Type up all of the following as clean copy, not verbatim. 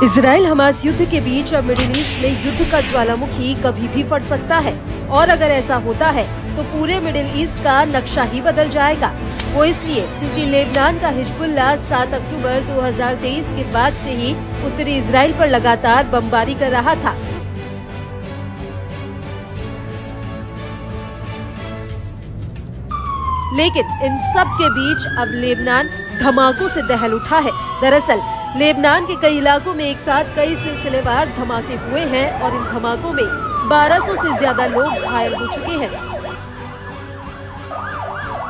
Israel Hamas युद्ध के बीच अब मिडिल ईस्ट में युद्ध का ज्वालामुखी कभी भी फट सकता है और अगर ऐसा होता है तो पूरे मिडिल ईस्ट का नक्शा ही बदल जाएगा। वो इसलिए क्योंकि लेबनान का हिजबुल्लाह 7 अक्टूबर 2023 के बाद से ही उत्तरी इजराइल पर लगातार बमबारी कर रहा था। लेकिन इन सब के बीच अब लेबनान धमाकों से दहल उठा है। दरअसल लेबनान के कई इलाकों में एक साथ कई सिलसिलेवार धमाके हुए हैं और इन धमाकों में 1200 से ज्यादा लोग घायल हो चुके हैं।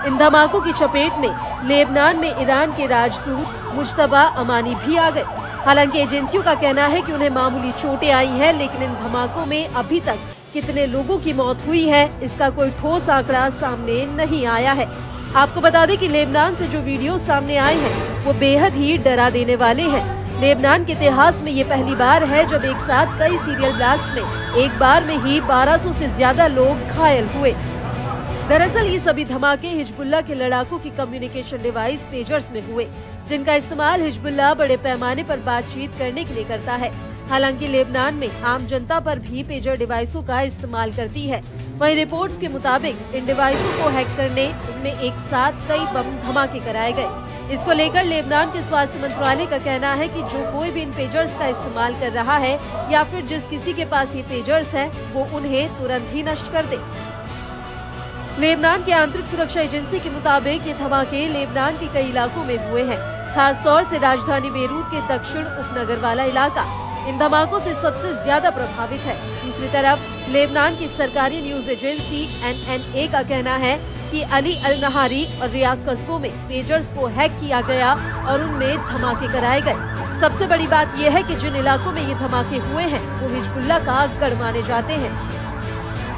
इन धमाकों की चपेट में लेबनान में ईरान के राजदूत मुज्तबा अमानी भी आ गए। हालांकि एजेंसियों का कहना है कि उन्हें मामूली चोटें आई हैं, लेकिन इन धमाकों में अभी तक कितने लोगों की मौत हुई है इसका कोई ठोस आंकड़ा सामने नहीं आया है। आपको बता दें कि लेबनान से जो वीडियो सामने आए हैं वो बेहद ही डरा देने वाले हैं। लेबनान के इतिहास में ये पहली बार है जब एक साथ कई सीरियल ब्लास्ट में एक बार में ही 1200 से ज्यादा लोग घायल हुए। दरअसल ये सभी धमाके हिजबुल्लाह के लड़ाकों की कम्युनिकेशन डिवाइस पेजर्स में हुए, जिनका इस्तेमाल हिजबुल्लाह बड़े पैमाने पर बातचीत करने के लिए करता है। हालांकि लेबनान में आम जनता पर भी पेजर डिवाइसों का इस्तेमाल करती है। वहीं रिपोर्ट्स के मुताबिक इन डिवाइसों को हैक करने इनमें एक साथ कई बम धमाके कराए गए। इसको लेकर लेबनान के स्वास्थ्य मंत्रालय का कहना है कि जो कोई भी इन पेजर्स का इस्तेमाल कर रहा है या फिर जिस किसी के पास ये पेजर्स हैं, वो उन्हें तुरंत ही नष्ट कर दे। लेबनान की आंतरिक सुरक्षा एजेंसी के मुताबिक ये धमाके लेबनान के कई इलाकों में हुए हैं, खास तौर से राजधानी बेरूत के दक्षिण उपनगर वाला इलाका इन धमाकों से सबसे ज्यादा प्रभावित है। दूसरी तरफ लेबनान की सरकारी न्यूज एजेंसी NNA का कहना है कि अली अल नहारी और रियाद कस्बों में पेजर्स को हैक किया गया और उनमें धमाके कराए गए। सबसे बड़ी बात यह है कि जिन इलाकों में ये धमाके हुए हैं वो हिजबुल्लाह का गढ़ माने जाते हैं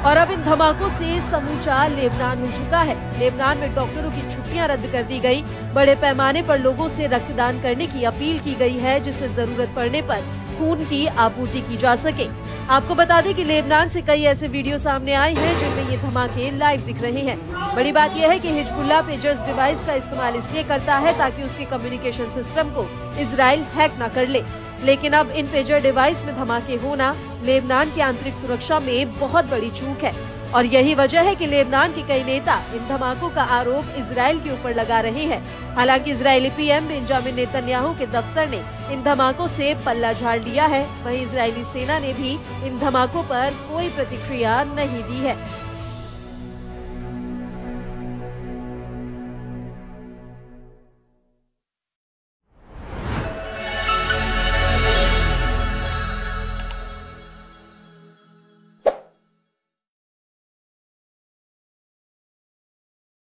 और अब इन धमाकों से समूचा लेबनान हिल चुका है। लेबनान में डॉक्टरों की छुट्टियां रद्द कर दी गई। बड़े पैमाने पर लोगों से रक्तदान करने की अपील की गई है, जिससे जरूरत पड़ने पर खून की आपूर्ति की जा सके। आपको बता दें कि लेबनान से कई ऐसे वीडियो सामने आए हैं जिनमें ये धमाके लाइव दिख रहे हैं। बड़ी बात यह है कि हिजबुल्लाह पेजर्स डिवाइस का इस्तेमाल इसलिए करता है ताकि उसके कम्युनिकेशन सिस्टम को इजराइल हैक न कर ले। लेकिन अब इन पेजर डिवाइस में धमाके होना लेबनान की आंतरिक सुरक्षा में बहुत बड़ी चूक है और यही वजह है कि लेबनान के कई नेता इन धमाकों का आरोप इजराइल के ऊपर लगा रहे हैं। हालांकि इजरायली PM बेंजामिन नेतन्याहू के दफ्तर ने इन धमाकों से पल्ला झाड़ लिया है। वहीं इजरायली सेना ने भी इन धमाकों पर कोई प्रतिक्रिया नहीं दी है।